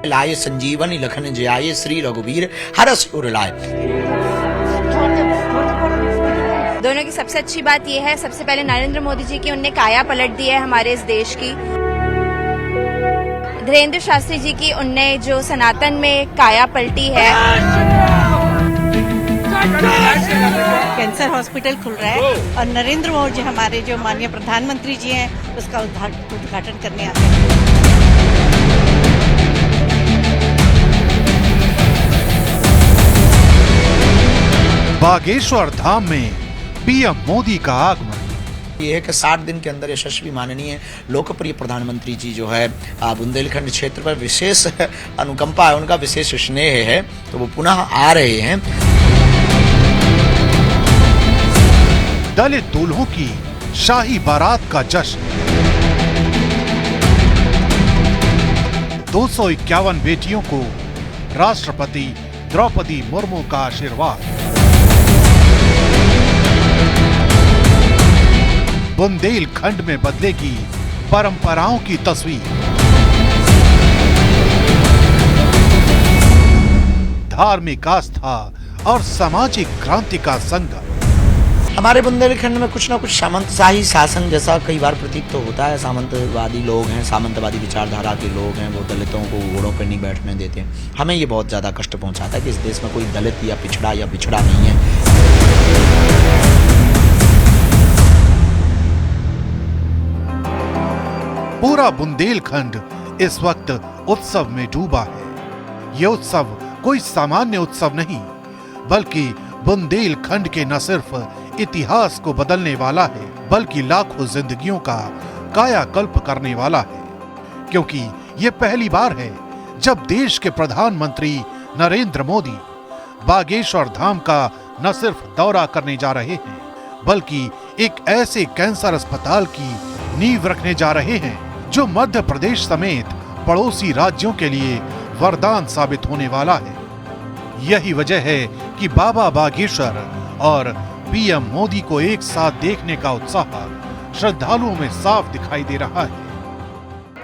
लाए संजीवनी लखन जियाए श्री रघुवीर हरष उर लाए। दोनों की सबसे अच्छी बात यह है, सबसे पहले नरेंद्र मोदी जी की उनने काया पलट दी है हमारे इस देश की। धीरेन्द्र शास्त्री जी की उनने जो सनातन में काया पलटी है। कैंसर हॉस्पिटल खुल रहा है और नरेंद्र मोदी जी हमारे जो माननीय प्रधानमंत्री जी हैं उसका उद्घाटन करने आते हैं। बागेश्वर धाम में पीएम मोदी का आगमन। ये है कि 60 दिन के अंदर यशस्वी माननीय लोकप्रिय प्रधानमंत्री जी जो है बुंदेलखंड क्षेत्र पर विशेष अनुकंपा है, उनका विशेष स्नेह है, तो वो पुनः आ रहे हैं। दलित दूल्हों की शाही बारात का जश्न। 251 बेटियों को राष्ट्रपति द्रौपदी मुर्मू का आशीर्वाद। बुंदेलखंड में बदलेगी परंपराओं की तस्वीर। धार्मिक आस्था और सामाजिक क्रांति का संगम। हमारे बुंदेलखंड में कुछ ना कुछ सामंतशाही शासन जैसा कई बार प्रतीत तो होता है। सामंतवादी लोग हैं, सामंतवादी विचारधारा के लोग हैं, वो दलितों को घोड़ों पर नहीं बैठने देते हैं। हमें ये बहुत ज्यादा कष्ट पहुंचाता है कि इस देश में कोई दलित या पिछड़ा नहीं है। पूरा बुंदेलखंड इस वक्त उत्सव में डूबा है। ये उत्सव कोई सामान्य उत्सव नहीं, बल्कि बुंदेलखंड के न सिर्फ इतिहास को बदलने वाला है, बल्कि लाखों जिंदगियों का कायाकल्प करने वाला है। क्योंकि ये पहली बार है जब देश के प्रधानमंत्री नरेंद्र मोदी बागेश्वर धाम का न सिर्फ दौरा करने जा रहे हैं, बल्कि एक ऐसे कैंसर अस्पताल की नींव रखने जा रहे हैं जो मध्य प्रदेश समेत पड़ोसी राज्यों के लिए वरदान साबित होने वाला है। यही वजह है कि बाबा बागेश्वर और पीएम मोदी को एक साथ देखने का उत्साह श्रद्धालुओं में साफ दिखाई दे रहा है।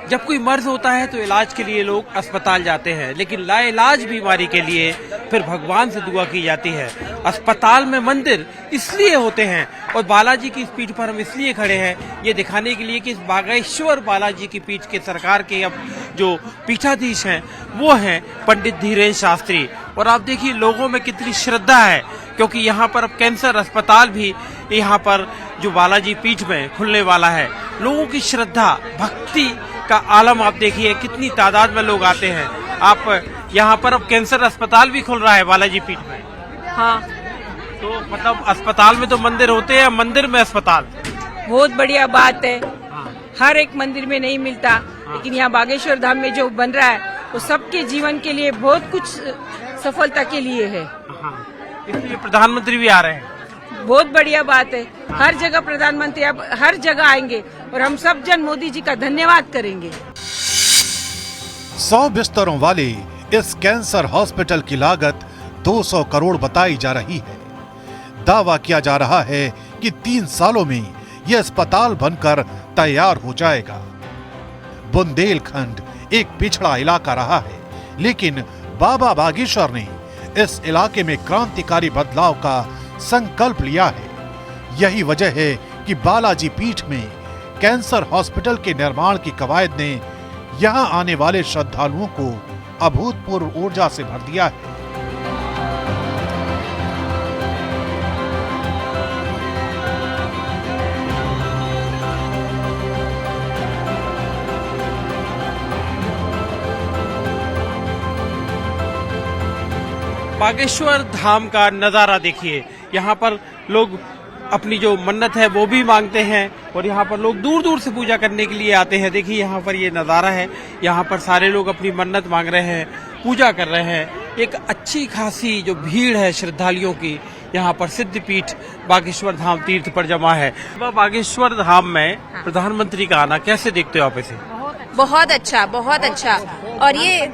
जब कोई मर्ज होता है तो इलाज के लिए लोग अस्पताल जाते हैं, लेकिन लाइलाज बीमारी के लिए फिर भगवान से दुआ की जाती है। अस्पताल में मंदिर इसलिए होते हैं और बालाजी की इस पीठ पर हम इसलिए खड़े हैं, ये दिखाने के लिए कि इस बागेश्वर बालाजी की पीठ के सरकार के अब जो पीठाधीश हैं वो हैं पंडित धीरेन्द्र शास्त्री। और आप देखिए लोगों में कितनी श्रद्धा है, क्योंकि यहाँ पर अब कैंसर अस्पताल भी यहाँ पर जो बालाजी पीठ में खुलने वाला है। लोगों की श्रद्धा भक्ति का आलम आप देखिए, कितनी तादाद में लोग आते हैं। आप यहाँ पर अब कैंसर अस्पताल भी खुल रहा है बालाजी पीठ में। हाँ, तो मतलब अस्पताल में तो मंदिर होते हैं, मंदिर में अस्पताल बहुत बढ़िया बात है। हर एक मंदिर में नहीं मिलता, लेकिन यहाँ बागेश्वर धाम में जो बन रहा है वो सबके जीवन के लिए बहुत कुछ सफलता के लिए है। इसलिए प्रधानमंत्री भी आ रहे हैं। बहुत बढ़िया बात है। हर जगह प्रधानमंत्री अब हर जगह आएंगे और हम सब जन मोदी जी का धन्यवाद करेंगे। 100 बिस्तरों वाले इस कैंसर हॉस्पिटल की लागत 200 करोड़ बताई जा रही है। दावा किया जा रहा है कि 3 सालों में यह अस्पताल बनकर तैयार हो जाएगा। बुंदेलखंड एक पिछड़ा इलाका रहा है, लेकिन बाबा बागेश्वर ने इस इलाके में क्रांतिकारी बदलाव का संकल्प लिया है। यही वजह है कि बालाजी पीठ में कैंसर हॉस्पिटल के निर्माण की कवायद ने यहां आने वाले श्रद्धालुओं को अभूतपूर्व ऊर्जा से भर दिया है। बागेश्वर धाम का नजारा देखिए। यहाँ पर लोग अपनी जो मन्नत है वो भी मांगते हैं और यहाँ पर लोग दूर दूर से पूजा करने के लिए आते हैं। देखिए यहाँ पर ये नजारा है, यहाँ पर सारे लोग अपनी मन्नत मांग रहे हैं, पूजा कर रहे हैं। एक अच्छी खासी जो भीड़ है श्रद्धालुओं की यहाँ पर सिद्धपीठ बागेश्वर धाम तीर्थ पर जमा है। बागेश्वर धाम में प्रधानमंत्री का आना कैसे देखते हो आप इसे? बहुत अच्छा, बहुत अच्छा। और ये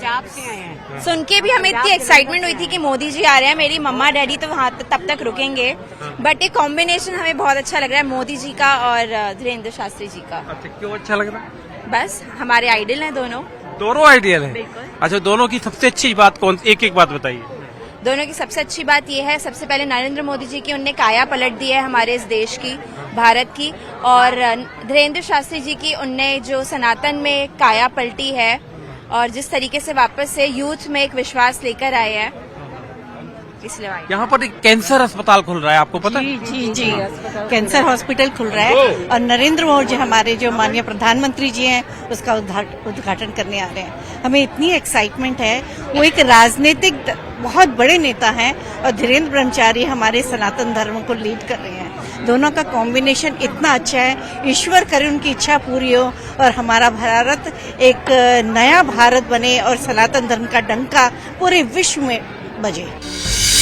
सुन के भी हमें इतनी एक्साइटमेंट हुई थी कि मोदी जी आ रहे हैं। मेरी मम्मा डैडी तो वहाँ तब तक रुकेंगे, बट एक कॉम्बिनेशन हमें बहुत अच्छा लग रहा है मोदी जी का और धीरेन्द्र शास्त्री जी का। अच्छा, क्यों अच्छा लग रहा है? बस हमारे आइडल हैं दोनों, दोनों आइडियल है। अच्छा, दोनों की सबसे अच्छी बात कौन, एक एक बात बताइए। दोनों की सबसे अच्छी बात यह है, सबसे पहले नरेंद्र मोदी जी की उनने काया पलट दी है हमारे इस देश की, भारत की, और धीरेन्द्र शास्त्री जी की उनने जो सनातन में काया पलटी है और जिस तरीके से वापस से यूथ में एक विश्वास लेकर आए हैं, इसलिए यहाँ पर एक कैंसर अस्पताल खुल रहा है, आपको पता है? जी कैंसर हॉस्पिटल खुल रहा है और नरेंद्र मोदी जी हमारे जो माननीय प्रधानमंत्री जी हैं उसका उद्घाटन करने आ रहे हैं। हमें इतनी एक्साइटमेंट है। वो एक राजनीतिक बहुत बड़े नेता हैं और धीरेन्द्र ब्रह्मचारी हमारे सनातन धर्म को लीड कर रहे हैं। दोनों का कॉम्बिनेशन इतना अच्छा है। ईश्वर करे उनकी इच्छा पूरी हो और हमारा भारत एक नया भारत बने और सनातन धर्म का डंका पूरे विश्व में बजे।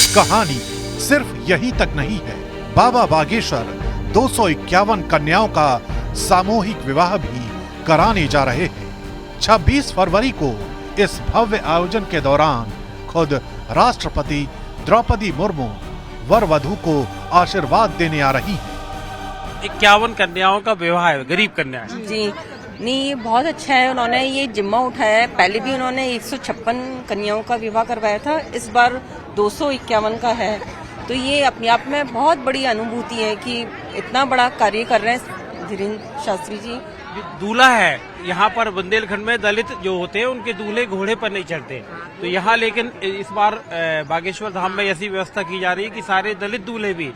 कहानी सिर्फ यहीं तक नहीं है। बाबा बागेश्वर 251 कन्याओं का सामूहिक विवाह भी कराने जा रहे हैं। 26 फरवरी को इस भव्य आयोजन के दौरान खुद राष्ट्रपति द्रौपदी मुर्मू वर वधू को आशीर्वाद देने आ रही हैं। 51 कन्याओं का विवाह है, गरीब कन्या है। जी नहीं, ये बहुत अच्छा है। उन्होंने ये जिम्मा उठाया है। पहले भी उन्होंने 156 कन्याओं का विवाह करवाया था, इस बार 251 का है। तो ये अपने आप में बहुत बड़ी अनुभूति है कि इतना बड़ा कार्य कर रहे हैं धीरेन्द्र शास्त्री जी। दूल्हा है यहाँ पर बुंदेलखंड में, दलित जो होते हैं उनके दूल्हे घोड़े पर नहीं चढ़ते, तो यहाँ लेकिन इस बार बागेश्वर धाम में ऐसी व्यवस्था की जा रही है कि सारे दलित दूल्हे भी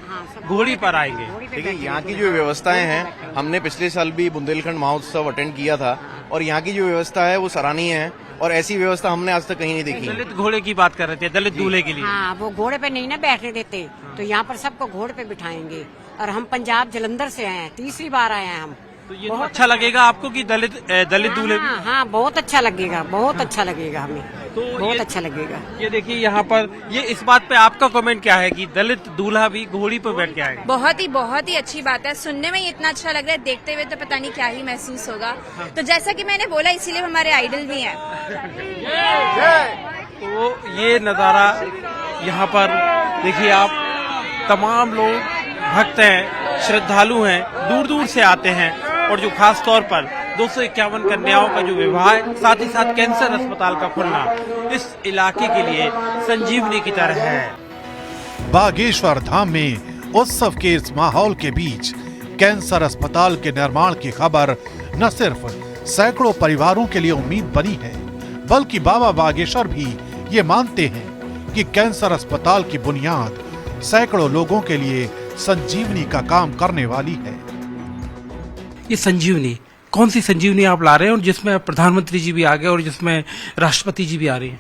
घोड़ी पर आएंगे। देखिए, यहाँ की जो व्यवस्थाएं हैं, हमने पिछले साल भी बुंदेलखंड महोत्सव अटेंड किया था और यहाँ की जो व्यवस्था है वो सराहनीय है और ऐसी व्यवस्था हमने आज तक कहीं नहीं देखी। दलित घोड़े की बात कर रहे थे, दलित दूल्हे के लिए। हाँ, वो घोड़े पे नहीं ना बैठने देते, तो यहाँ पर सबको घोड़े पे बिठाएंगे। और हम पंजाब जलंधर से आए हैं, तीसरी बार आए हैं हम। तो ये तो अच्छा लगेगा आपको कि दलित दूल्हे भी? हाँ, बहुत अच्छा लगेगा, बहुत अच्छा लगेगा हमें, तो बहुत अच्छा लगेगा। ये देखिए यहाँ पर, ये इस बात पे आपका कमेंट क्या है कि दलित दूल्हा भी घोड़ी पर बैठ के आएगा? बहुत ही अच्छी बात है। सुनने में ही इतना अच्छा लग रहा है, देखते हुए तो पता नहीं क्या ही महसूस होगा। तो जैसा कि मैंने बोला, इसीलिए हमारे आइडल भी हैं। तो ये नजारा यहाँ पर देखिए आप, तमाम लोग भक्त हैं, श्रद्धालु हैं, दूर दूर से आते हैं और जो खास तौर पर 251 कन्याओं का जो विवाह है, साथ ही साथ कैंसर अस्पताल का खुलना इस इलाके के लिए संजीवनी की तरह है। बागेश्वर धाम में उत्सव के इस माहौल के बीच कैंसर अस्पताल के निर्माण की खबर न सिर्फ सैकड़ों परिवारों के लिए उम्मीद बनी है, बल्कि बाबा बागेश्वर भी ये मानते हैं कि कैंसर अस्पताल की बुनियाद सैकड़ों लोगों के लिए संजीवनी का काम करने वाली है। ये संजीवनी, कौन सी संजीवनी आप ला रहे हैं और जिसमें प्रधानमंत्री जी भी आ गए और जिसमें राष्ट्रपति जी भी आ रहे हैं?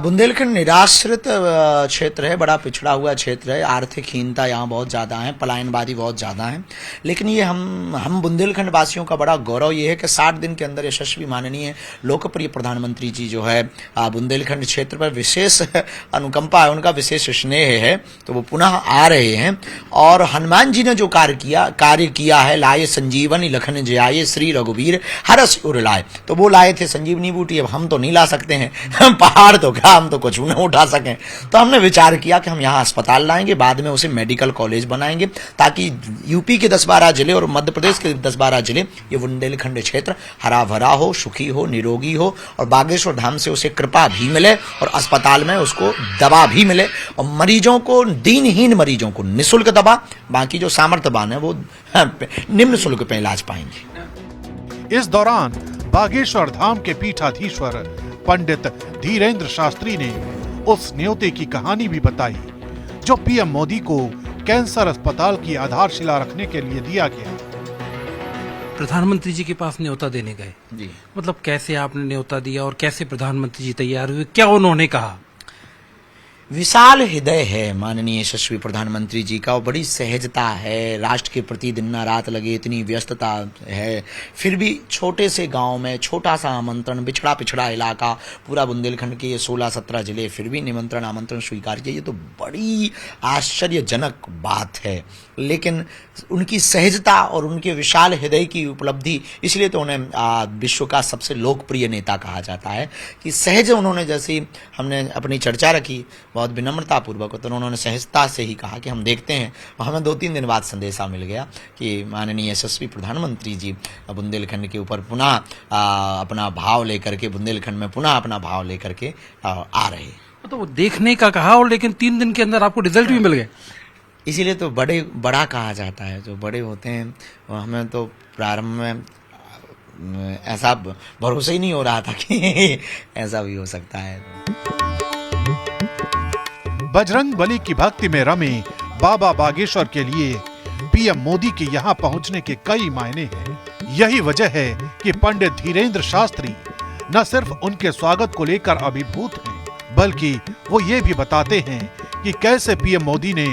बुंदेलखंड निराश्रित क्षेत्र है, बड़ा पिछड़ा हुआ क्षेत्र है। आर्थिक हीनता यहाँ बहुत ज्यादा है, पलायनवादी बहुत ज्यादा है। लेकिन ये हम बुंदेलखंड वासियों का बड़ा गौरव ये है कि 60 दिन के अंदर यशस्वी माननीय लोकप्रिय प्रधानमंत्री जी जो है बुंदेलखंड क्षेत्र पर विशेष अनुकंपा है, उनका विशेष स्नेह है, तो वो पुनः आ रहे हैं। और हनुमान जी ने जो कार्य किया है, लाए संजीवनी लखन जियाए श्री रघुवीर हरष उर लाए, तो वो लाए थे संजीवनी बूटी। अब हम तो नहीं ला सकते हैं, पहाड़ तो क्या, हम तो कुछ न उठा सकें। तो हमने विचार किया कि हम यहाँ अस्पताल लाएंगे, बाद में उसे मेडिकल कॉलेज बनाएंगे, ताकि यूपी के 10-12 जिले और मध्य प्रदेश के 10-12 जिले, ये बुंदेलखंड क्षेत्र हरा भरा हो, सुखी हो, निरोगी हो और बागेश्वर धाम से उसे कृपा भी मिले और अस्पताल में उसको दवा भी मिले और मरीजों को, दीनहीन मरीजों को निःशुल्क दवा, बाकी जो सामर्थ्यवान है वो निम्न शुल्क पे इलाज पाएंगे। इस दौरान बागेश्वर धाम के पीठाधीश्वर पंडित धीरेन्द्र शास्त्री ने उस न्योते की कहानी भी बताई जो पीएम मोदी को कैंसर अस्पताल की आधारशिला रखने के लिए दिया गया। प्रधानमंत्री जी के पास न्योता देने गए जी, मतलब कैसे आपने न्योता दिया और कैसे प्रधानमंत्री जी तैयार हुए, क्या उन्होंने कहा? विशाल हृदय है माननीय यशस्वी प्रधानमंत्री जी का और बड़ी सहजता है। राष्ट्र के प्रति दिन ना रात लगे इतनी व्यस्तता है, फिर भी छोटे से गांव में छोटा सा आमंत्रण, बिछड़ा पिछड़ा इलाका, पूरा बुंदेलखंड के ये 16-17 जिले, फिर भी निमंत्रण आमंत्रण स्वीकार किया। ये तो बड़ी आश्चर्यजनक बात है। लेकिन उनकी सहजता और उनके विशाल हृदय की उपलब्धि, इसलिए तो उन्हें विश्व का सबसे लोकप्रिय नेता कहा जाता है कि सहज उन्होंने, जैसी हमने अपनी चर्चा रखी, बहुत विनम्रतापूर्वक, तो उन्होंने सहजता से ही कहा कि हम देखते हैं। और हमें 2-3 दिन बाद संदेशा मिल गया कि माननीय यशस्वी प्रधानमंत्री जी बुंदेलखंड के ऊपर पुनः अपना भाव लेकर के, बुंदेलखंड में पुनः अपना भाव लेकर के आ रहे। तो वो देखने का कहा, और लेकिन 3 दिन के अंदर आपको रिजल्ट भी मिल गए। इसीलिए तो बड़ा कहा जाता है। जो बड़े होते हैं, हमें तो प्रारंभ में ऐसा भरोसा ही नहीं हो रहा था कि ऐसा भी हो सकता है। बजरंग बली की भक्ति में रमे बाबा बागेश्वर के लिए पीएम मोदी के यहाँ पहुँचने के कई मायने हैं। यही वजह है कि पंडित धीरेन्द्र शास्त्री न सिर्फ उनके स्वागत को लेकर अभिभूत हैं, बल्कि वो ये भी बताते हैं कि कैसे पीएम मोदी ने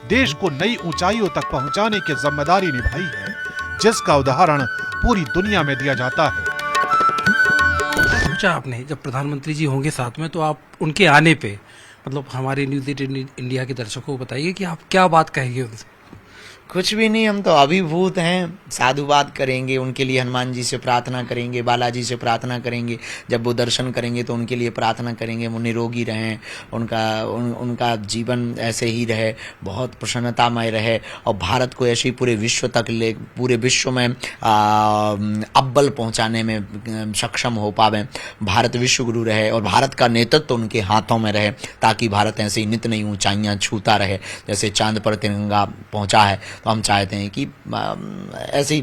देश को नई ऊंचाइयों तक पहुंचाने की जिम्मेदारी निभाई है, जिसका उदाहरण पूरी दुनिया में दिया जाता है। सोचा आपने जब प्रधानमंत्री जी होंगे साथ में, तो आप उनके आने पे मतलब हमारे न्यूज़ 18 इंडिया के दर्शकों को बताइए कि आप क्या बात कहेंगे उनसे। कुछ भी नहीं, हम तो अभिभूत हैं। साधुवाद करेंगे, उनके लिए हनुमान जी से प्रार्थना करेंगे, बालाजी से प्रार्थना करेंगे। जब वो दर्शन करेंगे तो उनके लिए प्रार्थना करेंगे वो निरोगी रहें, उनका जीवन ऐसे ही रहे, बहुत प्रसन्नतामय रहे, और भारत को ऐसे ही पूरे विश्व में अव्वल पहुंचाने में सक्षम हो पावे। भारत विश्व गुरु रहे और भारत का नेतृत्व उनके हाथों में रहे, ताकि भारत ऐसे ही नित नई ऊंचाइयां छूता रहे। जैसे चांद पर तिरंगा पहुंचा है, तो हम चाहते हैं कि ऐसे ही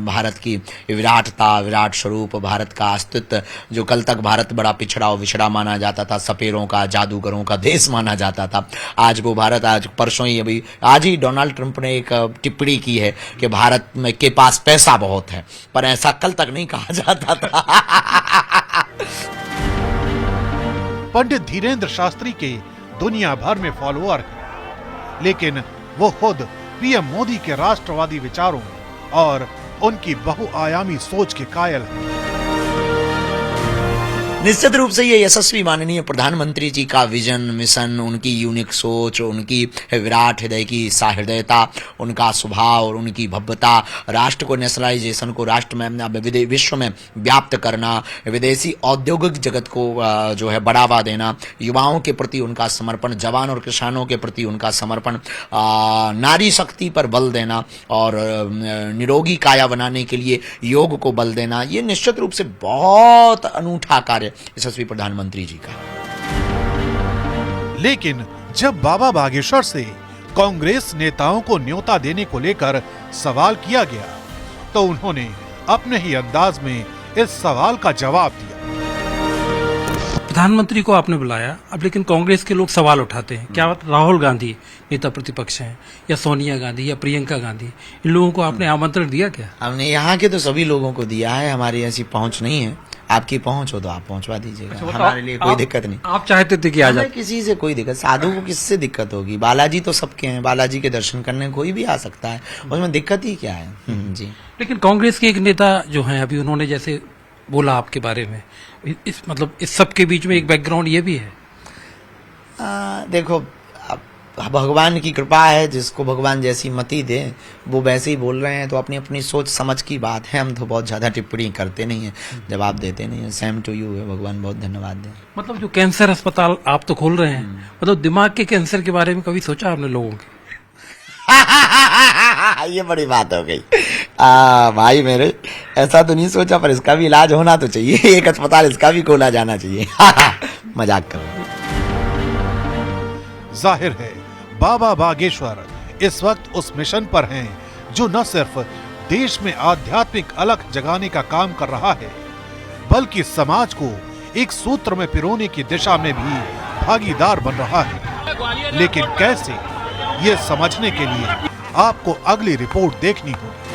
भारत की विराटता, विराट स्वरूप, भारत का अस्तित्व, जो कल तक भारत बड़ा पिछड़ा और विछड़ा माना जाता था, सपेरों का, जादूगरों का देश माना जाता था, आज वो भारत, आज ही डोनाल्ड ट्रंप ने एक टिप्पणी की है कि भारत में के पास पैसा बहुत है, पर ऐसा कल तक नहीं कहा जाता था। पंडित धीरेन्द्र शास्त्री के दुनिया भर में फॉलोअर हैं, लेकिन वो खुद पीएम मोदी के राष्ट्रवादी विचारों और उनकी बहुआयामी सोच के कायल हैं। निश्चित रूप से ये यशस्वी माननीय प्रधानमंत्री जी का विजन, मिशन, उनकी यूनिक सोच, उनकी विराट हृदय की सहृदयता, उनका स्वभाव और उनकी भव्यता, राष्ट्र को, नेशनलाइजेशन को राष्ट्र में, विश्व में व्याप्त करना, विदेशी औद्योगिक जगत को जो है बढ़ावा देना, युवाओं के प्रति उनका समर्पण, जवान और किसानों के प्रति उनका समर्पण, नारी शक्ति पर बल देना और निरोगी काया बनाने के लिए योग को बल देना, ये निश्चित रूप से बहुत अनूठा कार्य यशस्वी प्रधानमंत्री जी का। लेकिन जब बाबा बागेश्वर से कांग्रेस नेताओं को न्योता देने को लेकर सवाल किया गया, तो उन्होंने अपने ही अंदाज में इस सवाल का जवाब दिया। प्रधानमंत्री को आपने बुलाया, अब लेकिन कांग्रेस के लोग सवाल उठाते हैं, क्या राहुल गांधी नेता प्रतिपक्ष हैं, या सोनिया गांधी या प्रियंका गांधी, इन लोगों को आपने आमंत्रण दिया क्या? हमने यहाँ के तो सभी लोगों को दिया है, हमारी ऐसी पहुंच नहीं है। आपकी पहुंच हो तो आप पहुंचवा दीजिएगा, हमारे लिए कोई दिक्कत नहीं। आप चाहते थे कि आ जाए? किसी से कोई दिक्कत, साधु को किससे दिक्कत होगी? बालाजी तो सबके हैं, बालाजी के दर्शन करने कोई भी आ सकता है, उसमें दिक्कत ही क्या है? जी। लेकिन कांग्रेस के एक नेता जो हैं, अभी उन्होंने जैसे बोला आपके बारे में, इस सब के बीच में एक बैकग्राउंड ये भी है। देखो, भगवान की कृपा है, जिसको भगवान जैसी मति दे वो वैसे ही बोल रहे हैं, तो अपनी अपनी सोच समझ की बात है। हम तो बहुत ज्यादा टिप्पणी करते नहीं है, जवाब देते नहीं है। सेम टू यू है, भगवान बहुत धन्यवाद दे। मतलब जो कैंसर अस्पताल आप तो खोल रहे हैं, मतलब दिमाग के कैंसर के बारे में कभी सोचा आपने लोगों के? ये बड़ी बात हो गई। भाई मेरे, ऐसा तो नहीं सोचा, पर इसका भी इलाज होना तो चाहिए, एक अस्पताल इसका भी खोला जाना चाहिए। मजाक करो। जाहिर है बाबा बागेश्वर इस वक्त उस मिशन पर हैं जो न सिर्फ देश में आध्यात्मिक अलख जगाने का काम कर रहा है, बल्कि समाज को एक सूत्र में पिरोने की दिशा में भी भागीदार बन रहा है। लेकिन कैसे, ये समझने के लिए आपको अगली रिपोर्ट देखनी होगी।